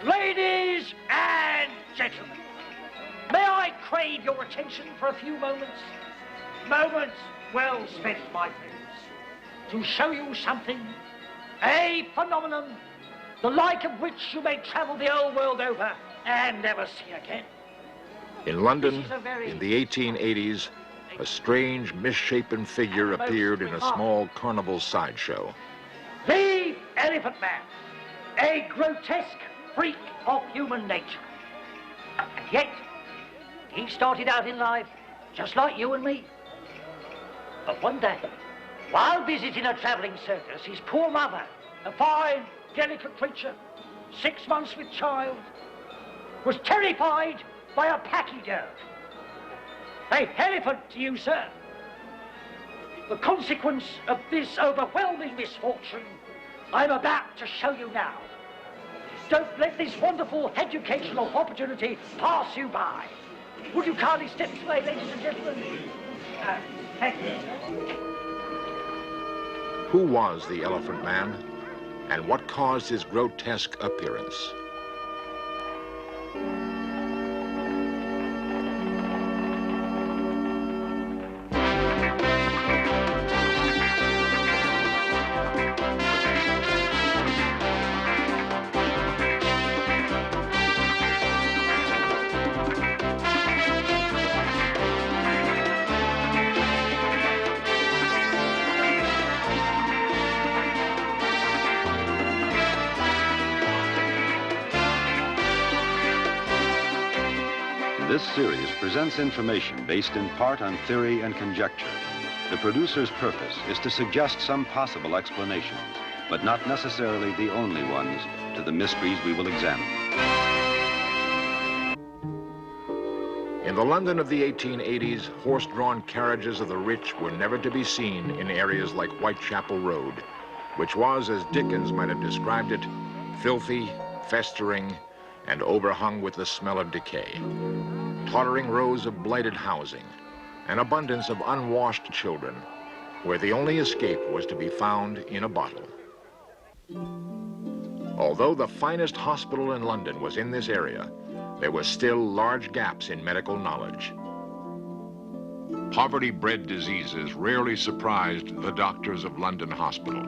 Ladies and gentlemen, may I crave your attention for a few moments? Moments well spent, my friends, to show you something, a phenomenon, the like of which you may travel the old world over and never see again. In London, in the 1880s, a strange, misshapen figure appeared in a small carnival sideshow. The Elephant Man, a grotesque freak of human nature. And yet, he started out in life just like you and me. But one day, while visiting a travelling circus, his poor mother, a fine, delicate creature, 6 months with child, was terrified by a pachyderm. A elephant to you, sir. The consequence of this overwhelming misfortune I'm about to show you now. Don't let this wonderful educational opportunity pass you by. Would you kindly step this way, ladies and gentlemen? Thank you. Who was the Elephant Man, and what caused his grotesque appearance? This series presents information based in part on theory and conjecture. The producer's purpose is to suggest some possible explanations, but not necessarily the only ones, to the mysteries we will examine. In the London of the 1880s, horse-drawn carriages of the rich were never to be seen in areas like Whitechapel Road, which was, as Dickens might have described it, filthy, festering, and overhung with the smell of decay. Tottering rows of blighted housing, an abundance of unwashed children, where the only escape was to be found in a bottle. Although the finest hospital in London was in this area, there were still large gaps in medical knowledge. Poverty-bred diseases rarely surprised the doctors of London Hospital.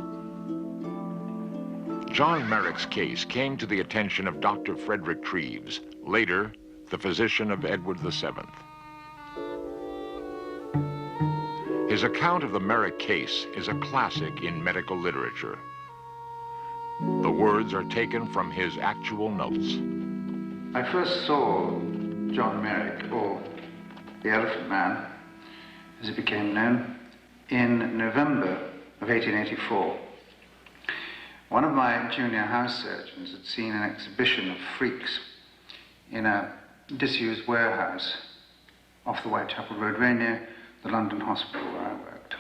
John Merrick's case came to the attention of Dr. Frederick Treves, later the physician of Edward VII. His account of the Merrick case is a classic in medical literature. The words are taken from his actual notes. I first saw John Merrick, or the Elephant Man, as he became known, in November of 1884. One of my junior house surgeons had seen an exhibition of freaks in a disused warehouse off the Whitechapel Road, very near the London Hospital where I worked.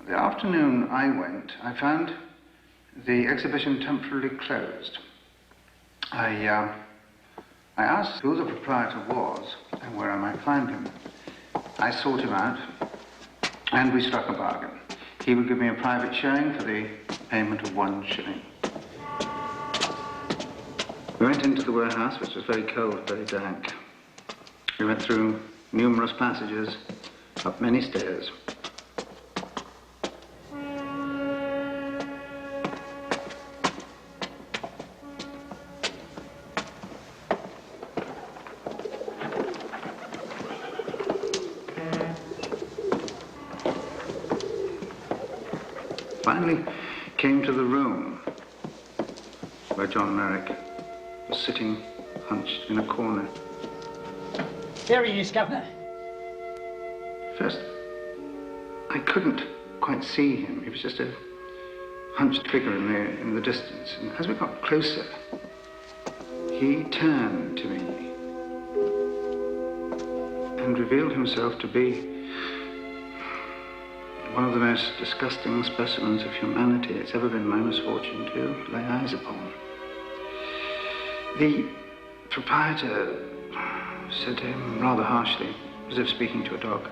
The afternoon I went, I found the exhibition temporarily closed. I asked who the proprietor was and where I might find him. I sought him out, and we struck a bargain. He would give me a private showing for the payment of 1 shilling. We went into the warehouse, which was very cold, very dank. We went through numerous passages, up many stairs. Finally came to the room where John Merrick was sitting hunched in a corner. There he is, Governor. First, I couldn't quite see him. He was just a hunched figure in the distance. And as we got closer, he turned to me and revealed himself to be one of the most disgusting specimens of humanity it's ever been my misfortune to lay eyes upon. The proprietor said to him rather harshly, as if speaking to a dog,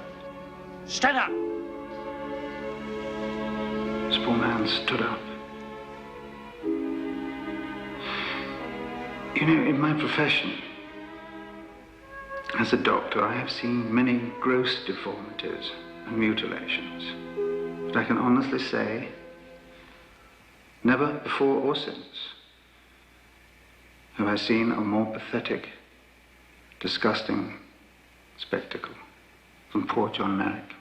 "Stand up!" This poor man stood up. You know, in my profession, as a doctor, I have seen many gross deformities and mutilations. But I can honestly say, never before or since have I seen a more pathetic, disgusting spectacle than poor John Merrick.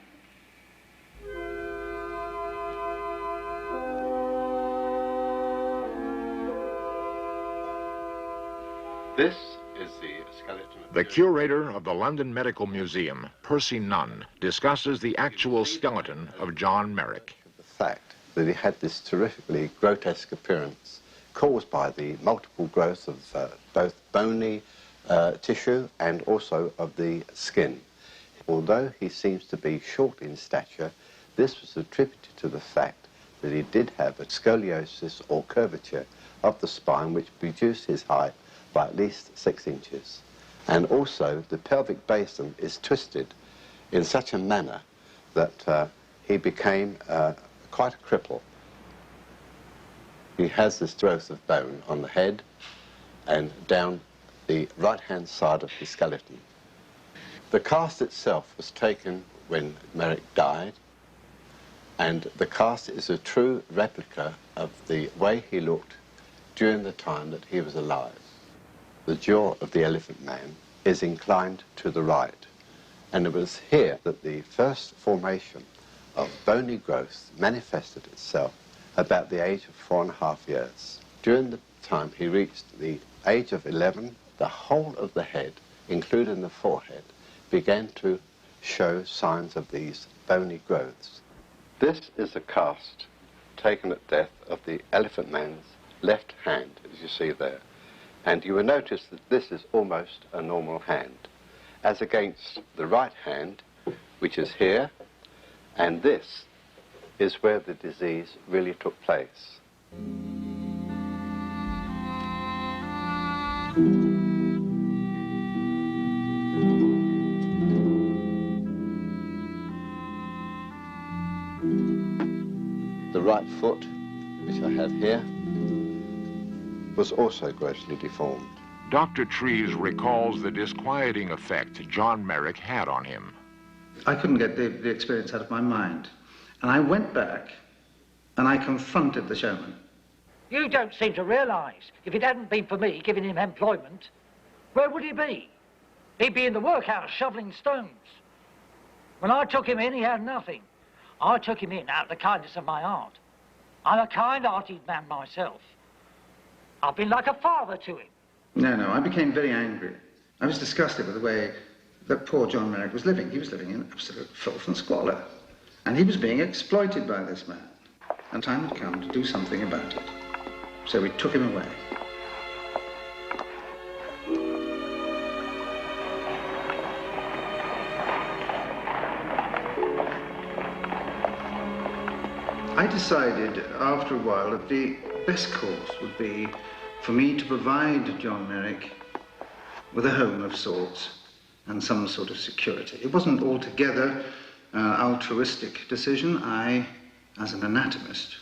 This is the skeleton of The curator of the London Medical Museum, Percy Nunn, discusses the actual skeleton of John Merrick. the fact that he had this terrifically grotesque appearance caused by the multiple growth of both bony tissue and also of the skin. Although he seems to be short in stature, this was attributed to the fact that he did have a scoliosis or curvature of the spine which reduced his height by at least 6 inches. And also the pelvic basin is twisted in such a manner that he became quite a cripple. He has this growth of bone on the head and down the right-hand side of the skeleton. The cast itself was taken when Merrick died, and the cast is a true replica of the way he looked during the time that he was alive. The jaw of the elephant man is inclined to the right, and it was here that the first formation of bony growth manifested itself about the age of 4.5 years. During the time he reached the age of 11, the whole of the head, including the forehead, began to show signs of these bony growths. This is a cast taken at death of the elephant man's left hand, as you see there. And you will notice that this is almost a normal hand, as against the right hand, which is here, and this is where the disease really took place. The right foot, which I have here, was also grossly deformed. Dr. Treves recalls the disquieting effect John Merrick had on him. I couldn't get the experience out of my mind. And I went back and I confronted the showman. You don't seem to realise, if it hadn't been for me giving him employment, where would he be? He'd be in the workhouse shoveling stones. When I took him in, he had nothing. I took him in out of the kindness of my heart. I'm a kind-hearted man myself. I've been like a father to him. No, I became very angry. I was disgusted with the way that poor John Merrick was living. He was living in absolute filth and squalor. And he was being exploited by this man. And time had come to do something about it. So we took him away. I decided after a while that the best course would be for me to provide John Merrick with a home of sorts and some sort of security. It wasn't altogether an altruistic decision. I, as an anatomist,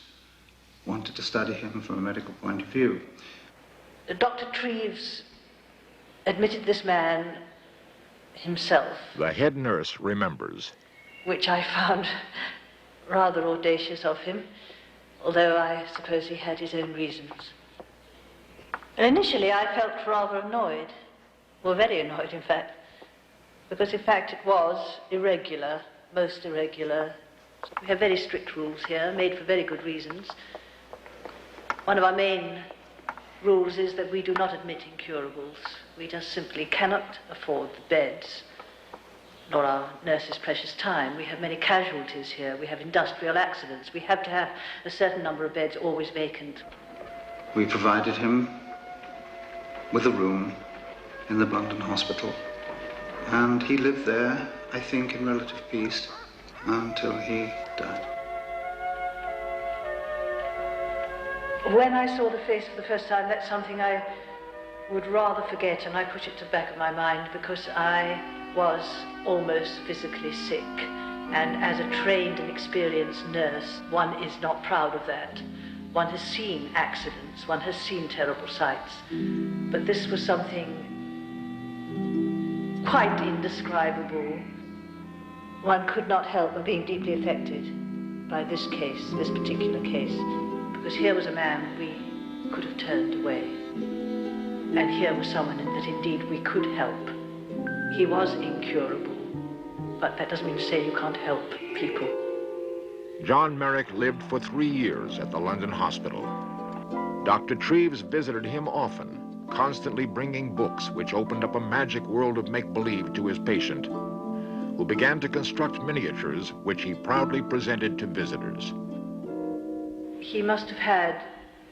wanted to study him from a medical point of view. Dr. Treves admitted this man himself. The head nurse remembers. Which I found rather audacious of him, although I suppose he had his own reasons. And initially I felt rather annoyed, well, very annoyed in fact, because in fact it was irregular, most irregular. We have very strict rules here, made for very good reasons. One of our main rules is that we do not admit incurables. We just simply cannot afford the beds, nor our nurses' precious time. We have many casualties here. We have industrial accidents. We have to have a certain number of beds always vacant. We provided him with a room in the London hospital, and he lived there, I think, in relative peace until he died. When I saw the face for the first time, that's something I would rather forget, and I put it to the back of my mind because I was almost physically sick. And as a trained and experienced nurse, one is not proud of that. One has seen accidents, one has seen terrible sights, but this was something quite indescribable. One could not help but being deeply affected by this case, this particular case, because here was a man we could have turned away, and here was someone that indeed we could help. He was incurable, but that doesn't mean to say you can't help people. John Merrick lived for 3 years at the London hospital. Dr. Treves visited him often, constantly bringing books which opened up a magic world of make-believe to his patient, who began to construct miniatures which he proudly presented to visitors. He must have had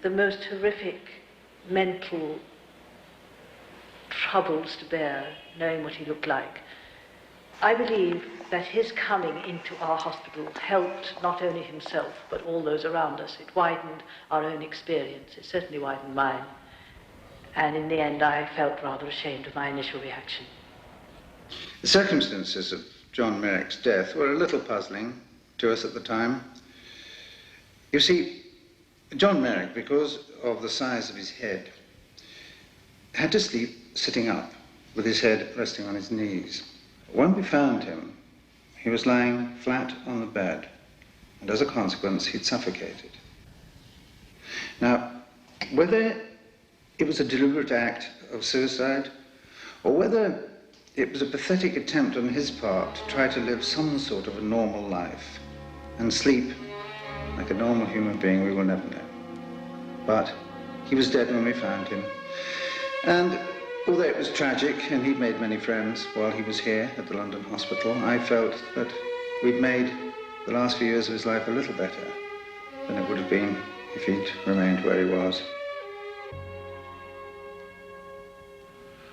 the most horrific mental troubles to bear, knowing what he looked like. I believe that his coming into our hospital helped not only himself, but all those around us. It widened our own experience. It certainly widened mine. And in the end, I felt rather ashamed of my initial reaction. The circumstances of John Merrick's death were a little puzzling to us at the time. You see, John Merrick, because of the size of his head, had to sleep sitting up with his head resting on his knees. When we found him, he was lying flat on the bed, and as a consequence, he'd suffocated. Now, whether it was a deliberate act of suicide, or whether it was a pathetic attempt on his part to try to live some sort of a normal life and sleep like a normal human being, we will never know. But he was dead when we found him. And although it was tragic, and he'd made many friends while he was here at the London hospital, I felt that we'd made the last few years of his life a little better than it would have been if he'd remained where he was.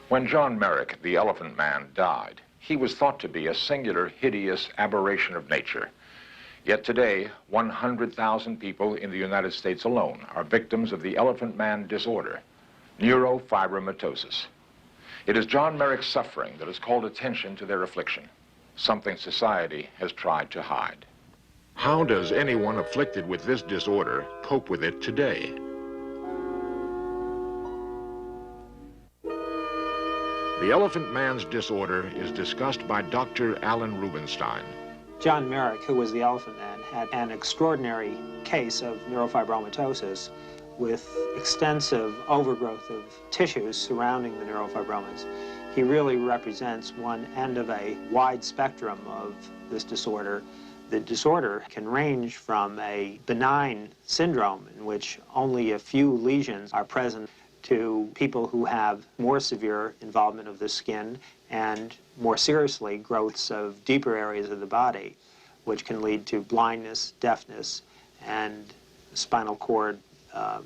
When John Merrick, the Elephant Man, died, he was thought to be a singular, hideous aberration of nature. Yet today, 100,000 people in the United States alone are victims of the Elephant Man disorder, neurofibromatosis. It is John Merrick's suffering that has called attention to their affliction, something society has tried to hide. How does anyone afflicted with this disorder cope with it today? The Elephant Man's disorder is discussed by Dr. Alan Rubinstein. John Merrick, who was the Elephant Man, had an extraordinary case of neurofibromatosis with extensive overgrowth of tissues surrounding the neurofibromas. He really represents one end of a wide spectrum of this disorder. The disorder can range from a benign syndrome in which only a few lesions are present to people who have more severe involvement of the skin and more seriously growths of deeper areas of the body, which can lead to blindness, deafness, and spinal cord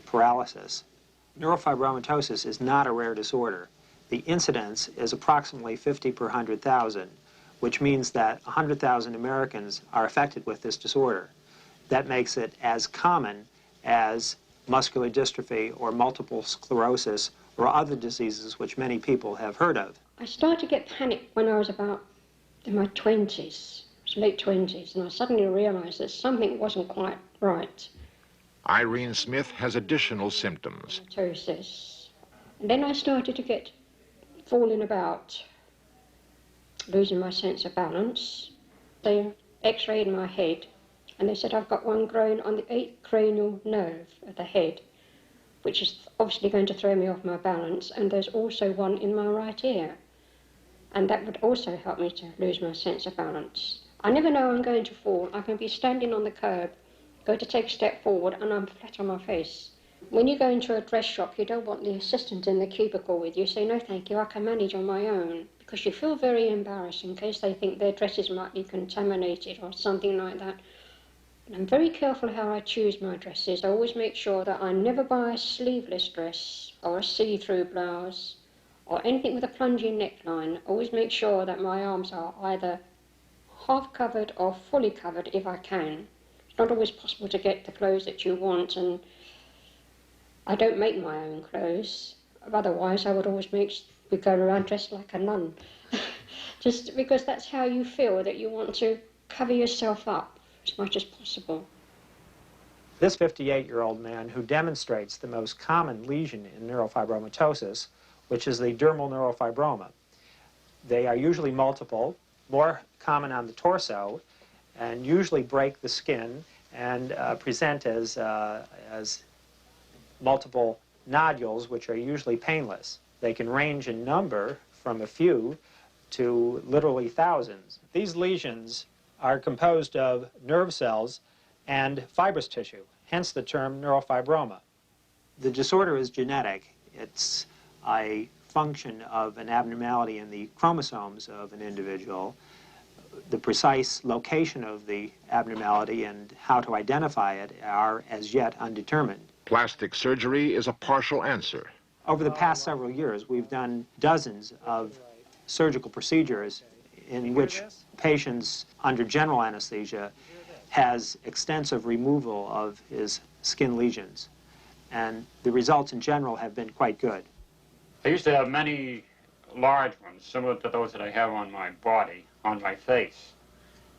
paralysis. Neurofibromatosis is not a rare disorder. The incidence is approximately 50 per 100,000, which means that 100,000 Americans are affected with this disorder. That makes it as common as muscular dystrophy or multiple sclerosis or other diseases which many people have heard of. I started to get panicked when I was about in my 20s, late 20s, and I suddenly realized that something wasn't quite right. Irene Smith has additional symptoms. Ptosis. And then I started to get falling about, losing my sense of balance. They x-rayed my head, and they said I've got one growing on the 8th cranial nerve of the head, which is obviously going to throw me off my balance, and there's also one in my right ear, and that would also help me to lose my sense of balance. I never know I'm going to fall. I can be standing on the curb, go to take a step forward, and I'm flat on my face. When you go into a dress shop, you don't want the assistant in the cubicle with you. Say, no, thank you, I can manage on my own, because you feel very embarrassed in case they think their dresses might be contaminated or something like that. And I'm very careful how I choose my dresses. I always make sure that I never buy a sleeveless dress or a see-through blouse or anything with a plunging neckline. I always make sure that my arms are either half covered or fully covered if I can. It's not always possible to get the clothes that you want, and I don't make my own clothes. Otherwise, I would always be going around dressed like a nun. Just because that's how you feel, that you want to cover yourself up as much as possible. This 58-year-old man who demonstrates the most common lesion in neurofibromatosis, which is the dermal neurofibroma. They are usually multiple, more common on the torso, and usually break the skin and present as multiple nodules, which are usually painless. They can range in number from a few to literally thousands. These lesions are composed of nerve cells and fibrous tissue, hence the term neurofibroma. The disorder is genetic. It's a function of an abnormality in the chromosomes of an individual. The precise location of the abnormality and how to identify it are as yet undetermined. Plastic surgery is a partial answer. Over the past several years, we've done dozens of surgical procedures in which patients under general anesthesia has extensive removal of his skin lesions. And the results in general have been quite good. I used to have many large ones, similar to those that I have on my body, on my face.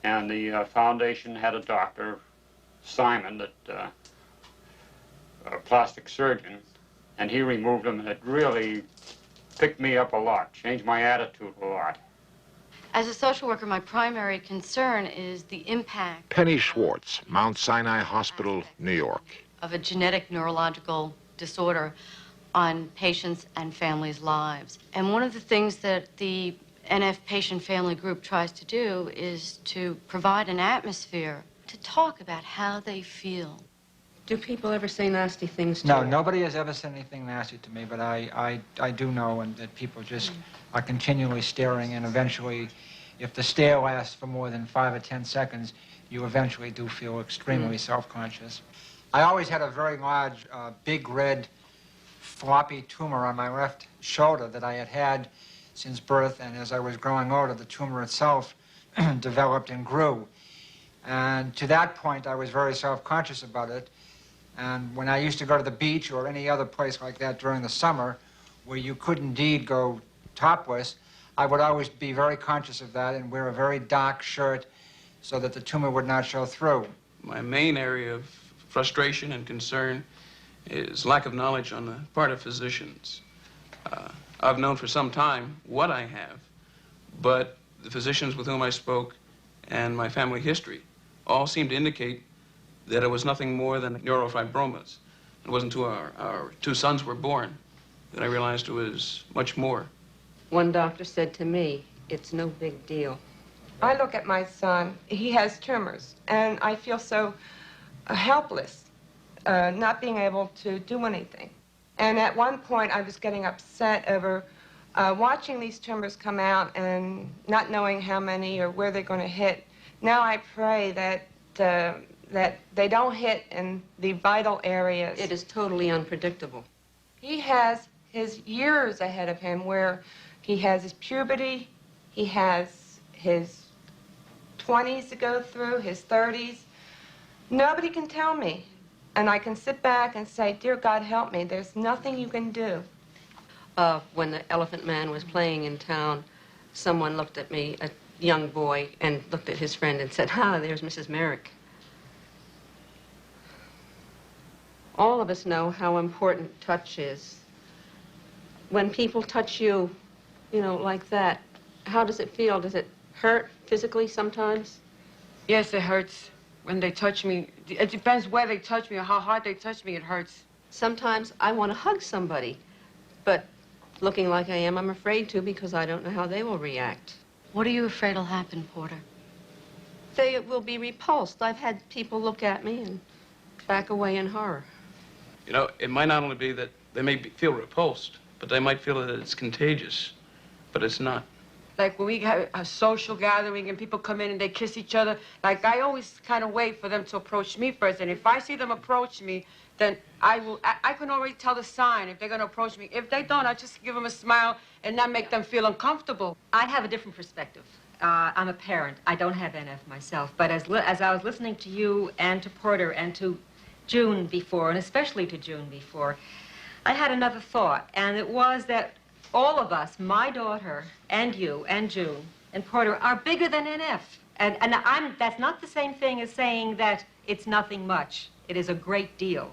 And the foundation had a doctor, Simon, that a plastic surgeon, and he removed them, and it really picked me up a lot, changed my attitude a lot. As a social worker, my primary concern is the impact Penny Schwartz, Mount Sinai Hospital, New York. of a genetic neurological disorder on patients' and families' lives. And one of the things that the NF Patient Family Group tries to do is to provide an atmosphere to talk about how they feel. Do people ever say nasty things to No, you? nobody has ever said anything nasty to me, but I do know that people just are continually staring, and eventually, if the stare lasts for more than 5 or 10 seconds, you eventually do feel extremely self-conscious. I always had a very large, big red, floppy tumor on my left shoulder that I had had since birth, and as I was growing older, the tumor itself developed and grew. And to that point, I was very self-conscious about it. And when I used to go to the beach or any other place like that during the summer, where you could indeed go topless, I would always be very conscious of that and wear a very dark shirt so that the tumor would not show through. My main area of frustration and concern is lack of knowledge on the part of physicians. I've known for some time what I have, but the physicians with whom I spoke and my family history all seemed to indicate that it was nothing more than neurofibromas. It wasn't until our 2 sons were born that I realized it was much more. One doctor said to me, it's no big deal. I look at my son, he has tumors, and I feel so helpless, not being able to do anything. And at one point, I was getting upset over watching these tumors come out and not knowing how many or where they're going to hit. Now I pray that they don't hit in the vital areas. It is totally unpredictable. He has his years ahead of him where he has his puberty, he has his 20s to go through, his 30s. Nobody can tell me. And I can sit back and say, dear God, help me. There's nothing you can do. When the Elephant Man was playing in town, someone looked at me, a young boy, and looked at his friend and said, there's Mrs. Merrick. All of us know how important touch is. When people touch you, like that, how does it feel? Does it hurt physically sometimes? Yes, it hurts when they touch me. It depends where they touch me or how hard they touch me, it hurts. Sometimes I want to hug somebody, but looking like I am, I'm afraid to because I don't know how they will react. What are you afraid will happen, Porter? They will be repulsed. I've had people look at me and back away in horror. It might not only be that they may feel repulsed, but they might feel that it's contagious, but it's not. Like when we have a social gathering and people come in and they kiss each other, like I always kind of wait for them to approach me first. And if I see them approach me, then I can already tell the sign if they're going to approach me. If they don't, I just give them a smile and not make them feel uncomfortable. I have a different perspective. I'm a parent. I don't have NF myself. But as I was listening to you and to Porter and to June before, and especially to June before, I had another thought. And it was that all of us, my daughter and you and June and Porter, are bigger than NF. And that's not the same thing as saying that it's nothing much. It is a great deal.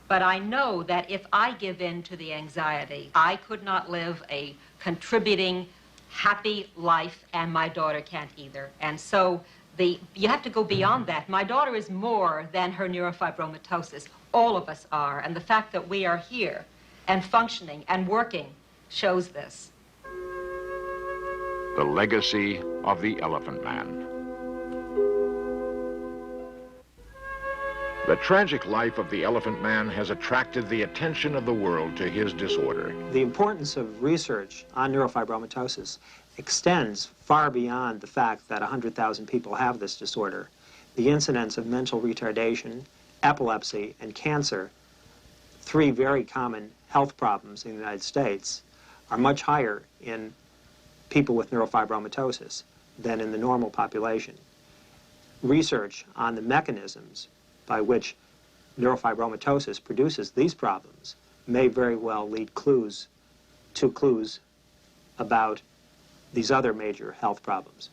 But I know that if I give in to the anxiety, I could not live a contributing, happy life, and my daughter can't either. And so you have to go beyond that. My daughter is more than her neurofibromatosis. All of us are. And the fact that we are here and functioning and working shows this. The legacy of the Elephant Man. The tragic life of the Elephant Man has attracted the attention of the world to his disorder. The importance of research on neurofibromatosis extends far beyond the fact that 100,000 people have this disorder. The incidence of mental retardation, epilepsy, and cancer, 3 very common health problems in the United States, are much higher in people with neurofibromatosis than in the normal population. Research on the mechanisms by which neurofibromatosis produces these problems may very well lead to clues about these other major health problems.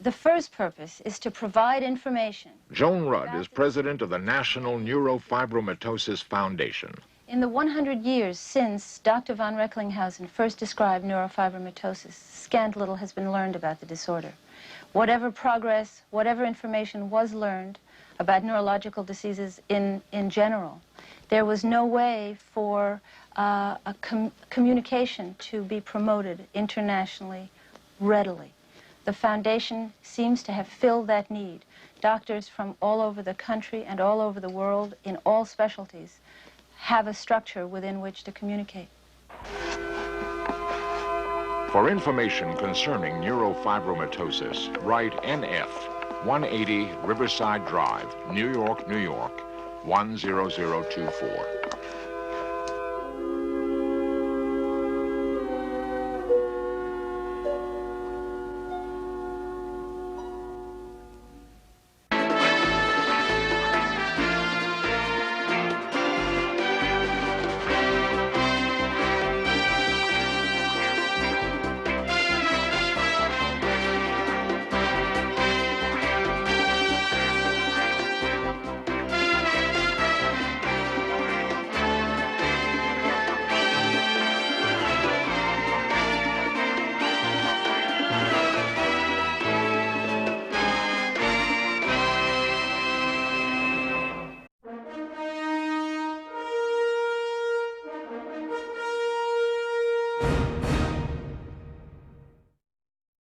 The first purpose is to provide information. Joan Rudd is president of the National Neurofibromatosis Foundation. In the 100 years since Dr. von Recklinghausen first described neurofibromatosis, scant little has been learned about the disorder. Whatever progress, whatever information was learned about neurological diseases in general, there was no way for communication to be promoted internationally readily. The foundation seems to have filled that need. Doctors from all over the country and all over the world in all specialties have a structure within which to communicate. For information concerning neurofibromatosis, write NF, 180 Riverside Drive, New York, New York, 10024.